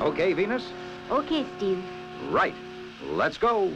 Okay, Venus? Okay, Steve. Right. Let's go.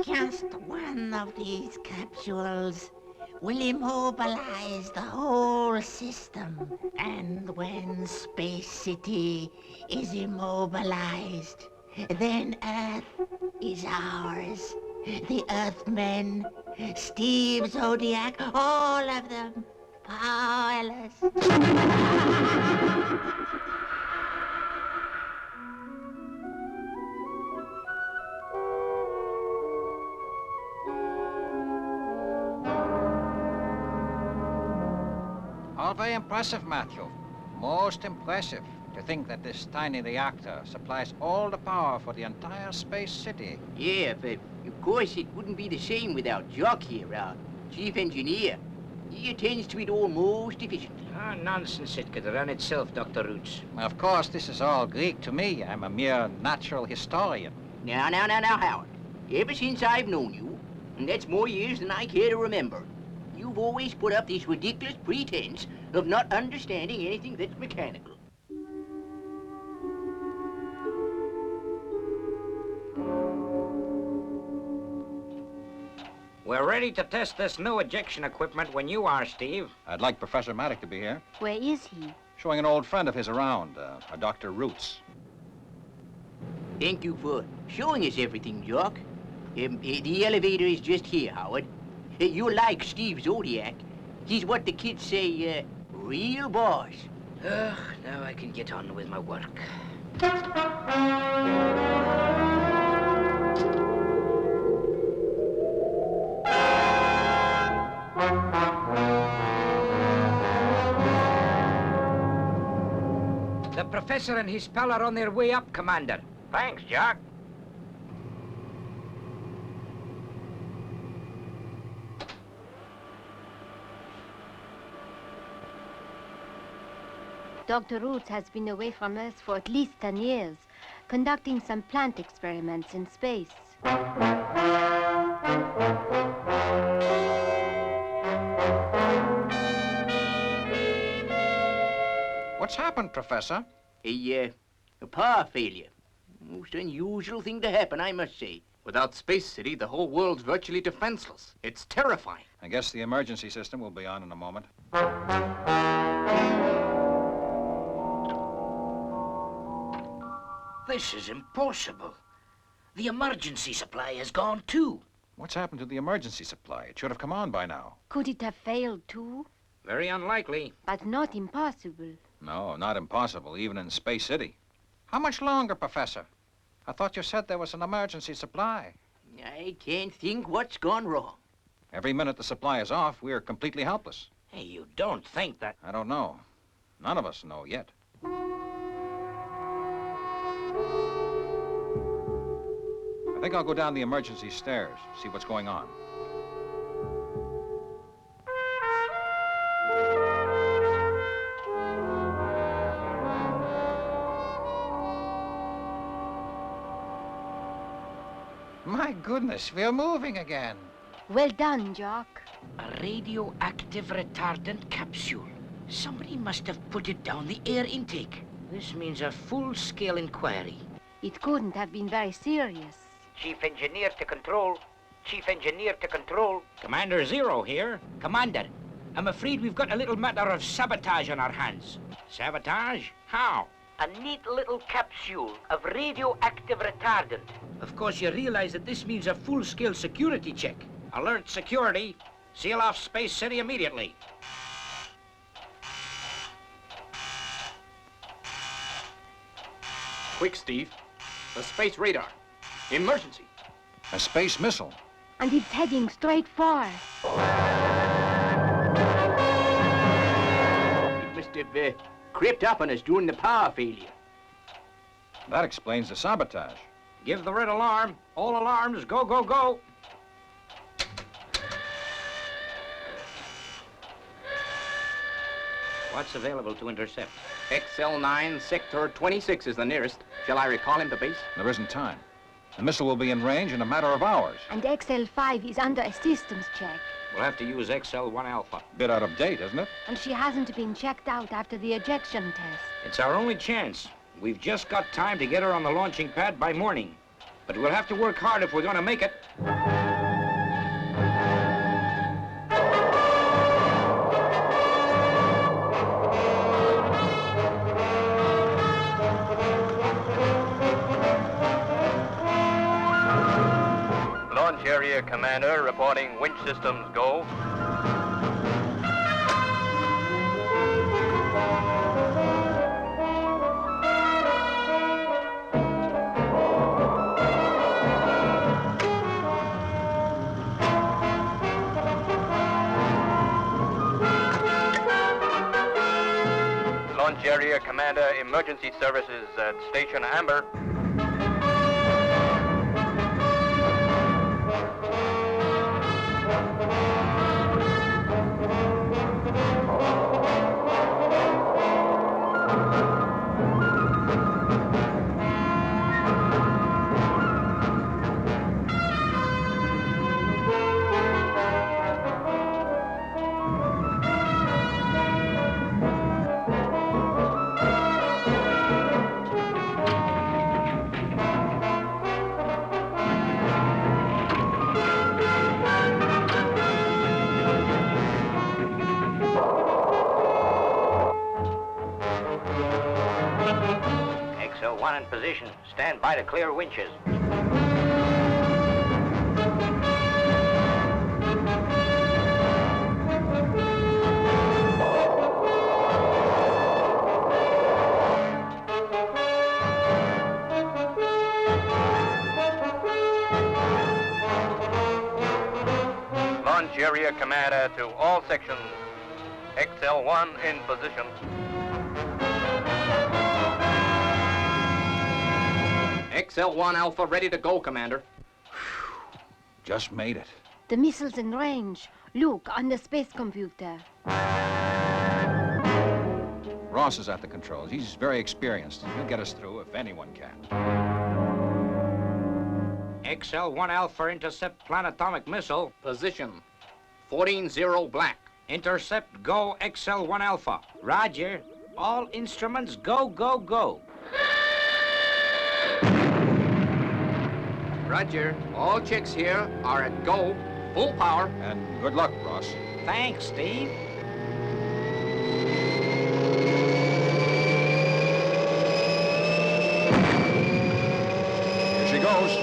Just one of these capsules will immobilize the whole system. And when Space City is immobilized, then Earth is ours. The Earthmen, Steve Zodiac, all of them, powerless. All very impressive, Matthew. Most impressive. To think that this tiny reactor supplies all the power for the entire space city. Yeah, but of course it wouldn't be the same without Jock here, our chief engineer. He attends to it all most efficiently. Ah, nonsense. It could run itself, Dr. Roots. Of course, this is all Greek to me. I'm a mere natural historian. Now, Howard. Ever since I've known you, and that's more years than I care to remember, you've always put up this ridiculous pretense of not understanding anything that's mechanical. We're ready to test this new ejection equipment when you are, Steve. I'd like Professor Matic to be here, Where is he? showing an old friend of his around, a Dr. Roots. Thank you for showing us everything, Jock. The elevator is just here, Howard. You're like Steve Zodiac. He's what the kids say, real boss. Ugh, now I can get on with my work. The professor and his pal are on their way up, Commander. Thanks, Jock. Dr. Roots has been away from Earth for at least 10 years, conducting some plant experiments in space. What's happened, Professor? A power failure. Most unusual thing to happen, I must say. Without Space City, the whole world's virtually defenseless. It's terrifying. I guess the emergency system will be on in a moment. This is impossible. The emergency supply has gone too. What's happened to the emergency supply? It should have come on by now. Could it have failed too? Very unlikely. But not impossible. No, not impossible, even in Space City. How much longer, Professor? I thought you said there was an emergency supply. I can't think what's gone wrong. Every minute the supply is off, we're completely helpless. Hey, you don't think that... I don't know. None of us know yet. I think I'll go down the emergency stairs, see what's going on. My goodness, we're moving again. Well done, Jock. A radioactive retardant capsule. Somebody must have put it down the air intake. This means a full-scale inquiry. It couldn't have been very serious. Chief Engineer to control. Chief Engineer to control. Commander Zero here. Commander, I'm afraid we've got a little matter of sabotage on our hands. Sabotage? How? A neat little capsule of radioactive retardant. Of course, you realize that this means a full-scale security check. Alert security. Seal off Space City immediately. Quick, Steve. A space radar. Emergency. A space missile. And it's heading straight for us. It must have crept up on us during the power failure. That explains the sabotage. Give the red alarm. All alarms, go, go, go. What's available to intercept? XL9, Sector 26 is the nearest. Shall I recall him to base? There isn't time. The missile will be in range in a matter of hours. And XL5 is under a systems check. We'll have to use XL1 Alpha. Bit out of date, isn't it? And she hasn't been checked out after the ejection test. It's our only chance. We've just got time to get her on the launching pad by morning. But we'll have to work hard if we're going to make it. Launch Area Commander reporting winch systems go. Launch Area Commander, emergency services at Station Amber. XL1 in position. Stand by to clear winches. Launch Area Commander to all sections. XL1 in position. XL1 Alpha ready to go, Commander. Just made it. The missile's in range. Look, on the space computer. Ross is at the controls. He's very experienced. He'll get us through if anyone can. XL1 Alpha intercept planetomic missile. Position. 14-0 black. Intercept go XL1 Alpha. Roger. All instruments go, go, go. Roger. All checks here are at go. Full power. And good luck, Ross. Thanks, Steve. Here she goes.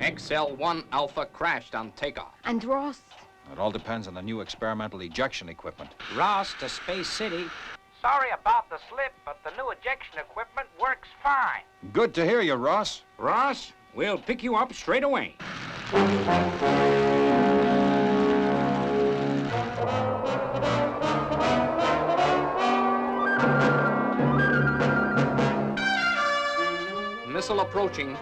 XL1 Alpha crashed on takeoff. And Ross? It all depends on the new experimental ejection equipment. Ross to Space City. Sorry about the slip, but the new ejection equipment works fine. Good to hear you, Ross. Ross, we'll pick you up straight away. Missile approaching.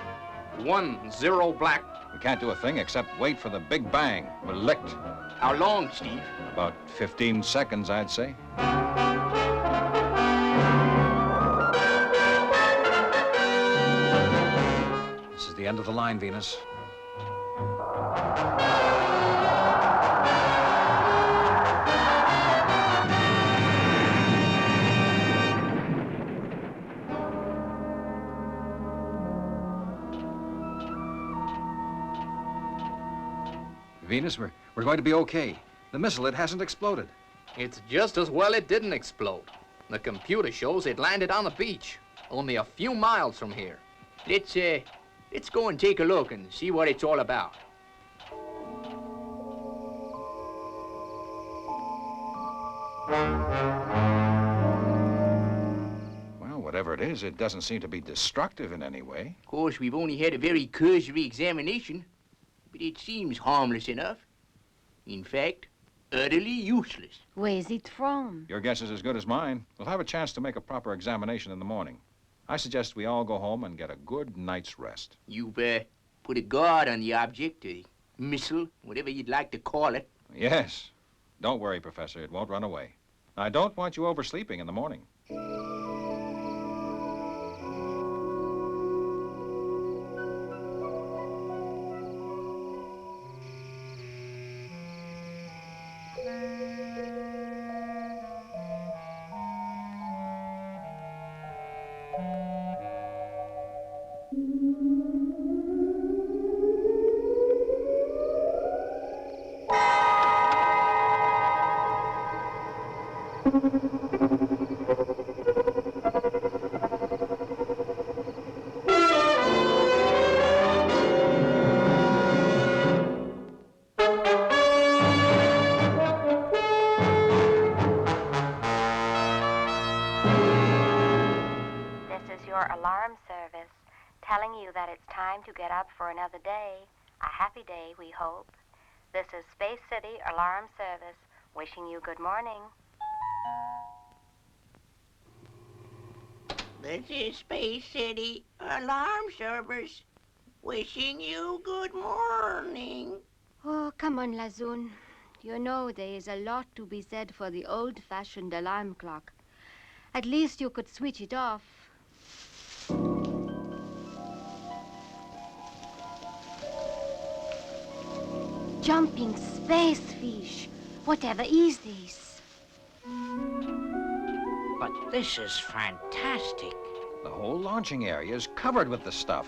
10 black. We can't do a thing except wait for the big bang. We're licked. How long, Steve? About 15 seconds, I'd say. This is the end of the line, Venus. Venus, we're going to be okay. The missile, it hasn't exploded. It's just as well it didn't explode. The computer shows it landed on the beach, only a few miles from here. Let's go and take a look and see what it's all about. Well, whatever it is, it doesn't seem to be destructive in any way. Of course, we've only had a very cursory examination, but it seems harmless enough. In fact, utterly useless. Where's it from? Your guess is as good as mine. We'll have a chance to make a proper examination in the morning. I suggest we all go home and get a good night's rest. You've put a guard on the object, a missile, whatever you'd like to call it. Yes. Don't worry, Professor. It won't run away. I don't want you oversleeping in the morning. Alarm service telling you that it's time to get up for another day. A happy day, we hope. This is Space City Alarm Service wishing you good morning. This is Space City Alarm Service wishing you good morning. Oh, come on, Lazoon. You know there is a lot to be said for the old-fashioned alarm clock. At least you could switch it off. Jumping space fish. Whatever is this? But this is fantastic. The whole launching area is covered with the stuff.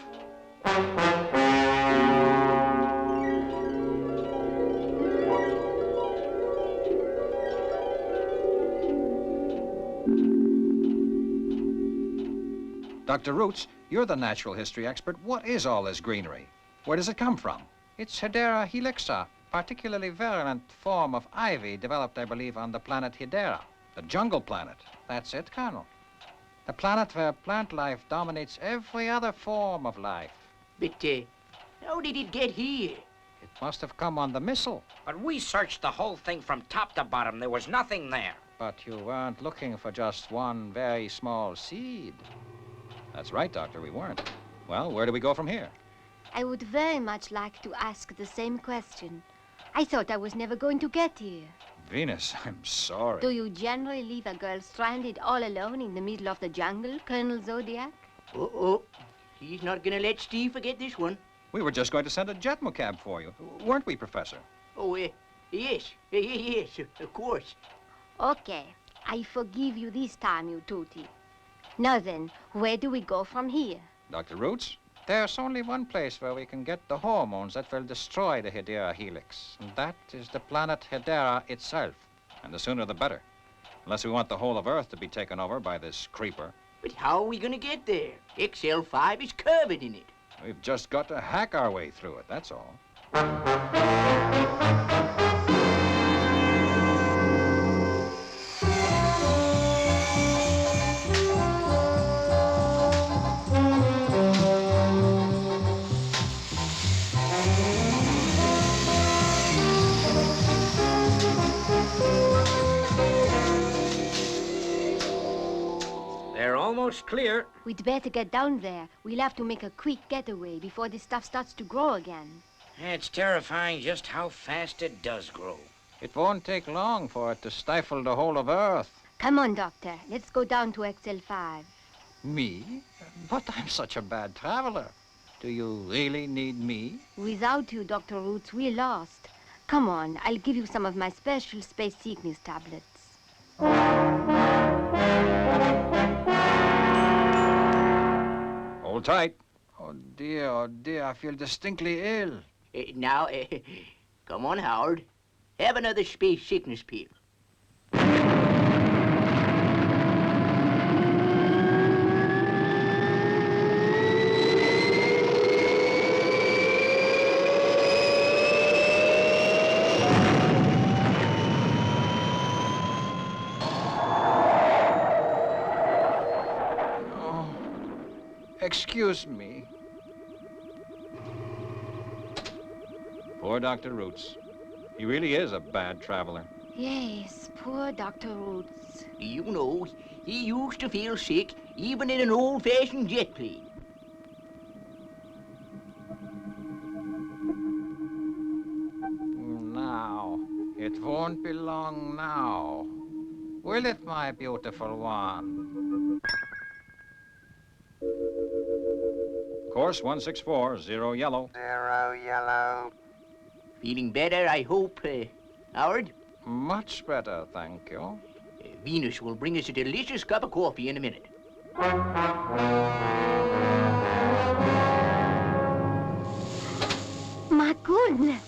Dr. Roots, you're the natural history expert. What is all this greenery? Where does it come from? It's Hedera helixa, particularly virulent form of ivy developed, I believe, on the planet Hedera. The jungle planet. That's it, Colonel. The planet where plant life dominates every other form of life. But, how did it get here? It must have come on the missile. But we searched the whole thing from top to bottom. There was nothing there. But you weren't looking for just one very small seed. That's right, Doctor, we weren't. Well, where do we go from here? I would very much like to ask the same question. I thought I was never going to get here. Venus, I'm sorry. Do you generally leave a girl stranded all alone in the middle of the jungle, Colonel Zodiac? Uh-oh. She's not gonna let Steve forget this one. We were just going to send a jet cab for you, weren't we, Professor? Oh, yes. Yes, of course. Okay. I forgive you this time, you tootie. Now then, where do we go from here? Dr. Roots, there's only one place where we can get the hormones that will destroy the Hedera helix, and that is the planet Hedera itself. And the sooner the better. Unless we want the whole of Earth to be taken over by this creeper. But how are we gonna get there? XL5 is covered in it. We've just got to hack our way through it, that's all. They're almost clear. We'd better get down there. We'll have to make a quick getaway before this stuff starts to grow again. It's terrifying just how fast it does grow. It won't take long for it to stifle the whole of Earth. Come on, Doctor. Let's go down to XL5. Me? But I'm such a bad traveler. Do you really need me? Without you, Dr. Roots, we're lost. Come on, I'll give you some of my special space sickness tablets. Hold tight. Oh, dear, I feel distinctly ill. Now, come on, Howard. Have another space sickness pill. Excuse me. Poor Dr. Roots. He really is a bad traveler. Yes, poor Dr. Roots. You know, he used to feel sick even in an old-fashioned jet plane. Now, it won't be long now. Will it, my beautiful one? Course 164, 0 yellow. 0 yellow. Feeling better, I hope, Howard? Much better, thank you. Venus will bring us a delicious cup of coffee in a minute. My goodness!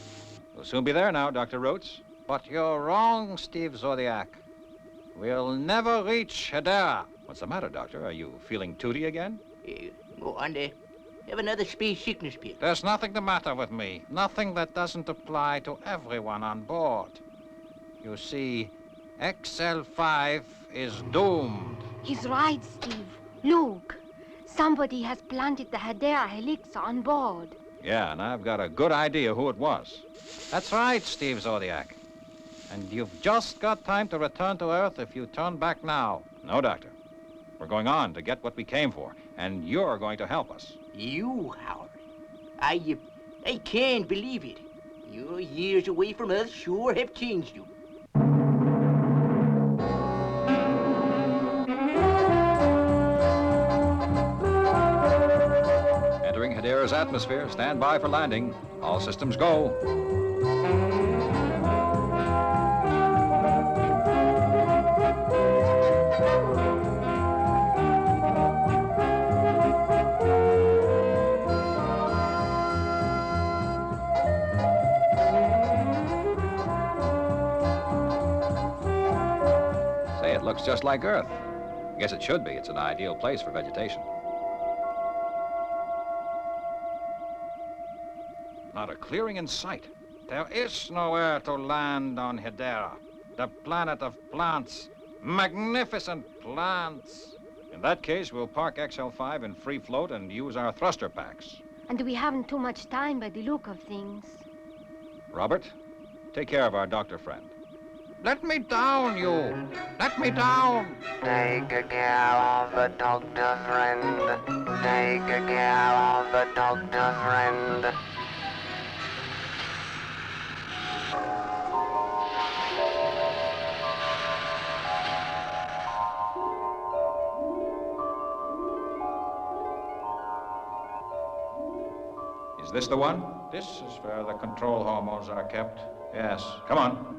We'll soon be there now, Dr. Roots. But you're wrong, Steve Zodiac. We'll never reach Hedera. What's the matter, Doctor? Are you feeling tooty again? Go on there. Have another space sickness pill. There's nothing the matter with me. Nothing that doesn't apply to everyone on board. You see, XL5 is doomed. He's right, Steve. Look, somebody has planted the Hedera helix on board. Yeah, and I've got a good idea who it was. That's right, Steve Zodiac. And you've just got time to return to Earth if you turn back now. No, Doctor. We're going on to get what we came for, and you're going to help us. You, Howard. I can't believe it. Your years away from us sure have changed you. Entering Hedera's atmosphere. Stand by for landing. All systems go. It looks just like Earth. I guess it should be. It's an ideal place for vegetation. Not a clearing in sight. There is nowhere to land on Hedera, the planet of plants. Magnificent plants. In that case, we'll park XL5 in free float and use our thruster packs. And we haven't too much time by the look of things. Robert, take care of our doctor friend. Let me down, you! Let me down! Take care of the doctor friend. Take care of the doctor friend. Is this the one? This is where the control hormones are kept. Yes. Come on.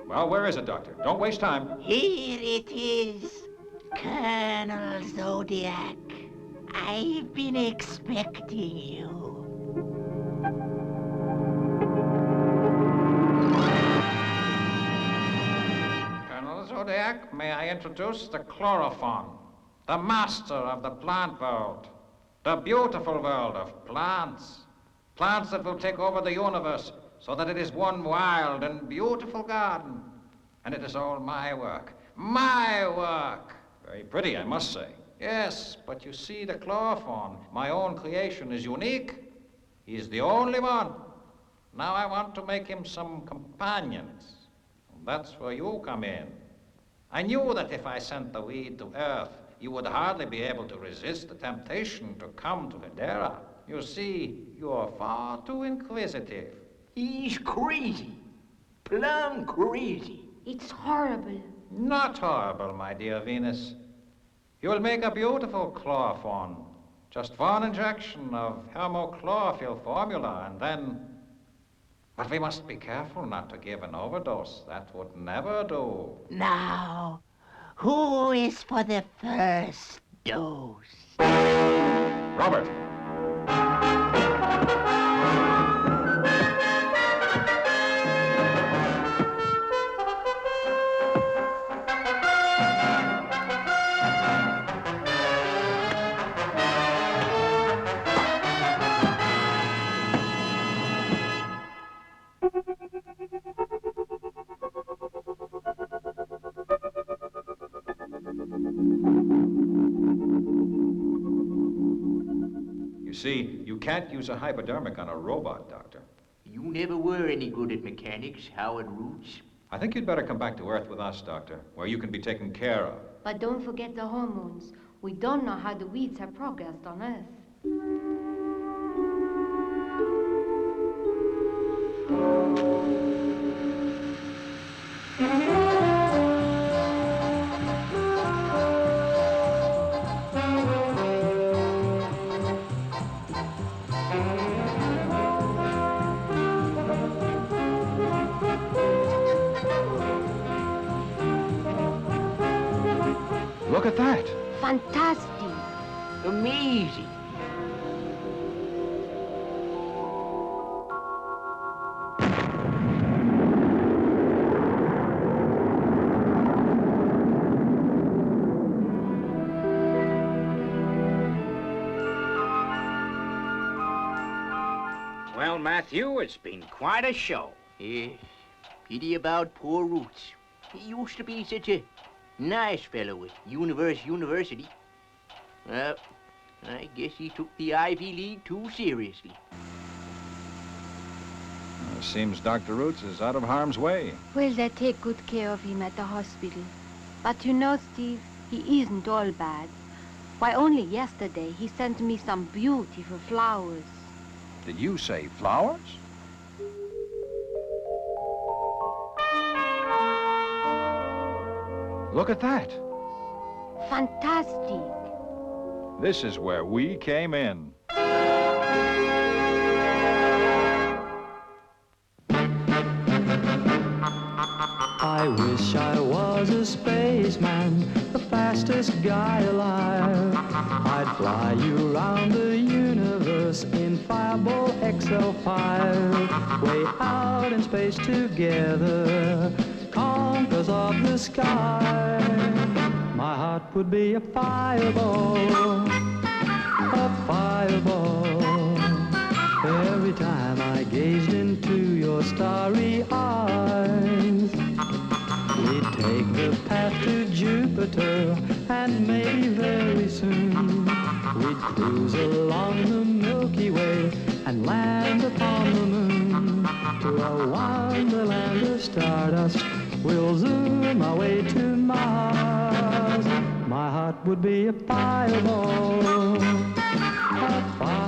Well, where is it, Doctor? Don't waste time. Here it is, Colonel Zodiac. I've been expecting you. Zodiac, may I introduce the chlorophon, the master of the plant world, the beautiful world of plants. Plants that will take over the universe so that it is one wild and beautiful garden. And it is all my work. My work! Very pretty, I must say. Yes, but you see, the chlorophon, my own creation, is unique. He is the only one. Now I want to make him some companions. That's where you come in. I knew that if I sent the weed to Earth, you would hardly be able to resist the temptation to come to Hedera. You see, you're far too inquisitive. He's crazy. Plumb crazy. It's horrible. Not horrible, my dear Venus. You will make a beautiful chlorophon. Just one injection of hemochlorophyll formula, and then... But we must be careful not to give an overdose. That would never do. Now, who is for the first dose? Robert. You see, you can't use a hypodermic on a robot, Doctor. You never were any good at mechanics, Howard Roots. I think you'd better come back to Earth with us, Doctor, where you can be taken care of. But don't forget the hormones. We don't know how the weeds have progressed on Earth. Look at that. Fantastic. Amazing. Well, Matthew, it's been quite a show. Yes, pity about poor Roots. He used to be such a nice fellow at University. Well, I guess he took the Ivy League too seriously. It seems Dr. Roots is out of harm's way. Well, they take good care of him at the hospital. But you know, Steve, he isn't all bad. Why, only yesterday he sent me some beautiful flowers. Did you say flowers? Look at that. Fantastic. This is where we came in. I wish I was a spaceman, the fastest guy alive. I'd fly you around the universe in Fireball XL5. Way out in space together, conquerors of the sky. My heart would be a fireball, a fireball. Every time I gazed into your starry eyes, we'd take the path to Jupiter, and maybe very soon we'd cruise along the Milky Way and land upon the moon. To a wonderland of stardust, we'll zoom our way to Mars. My heart would be a fireball, a fireball.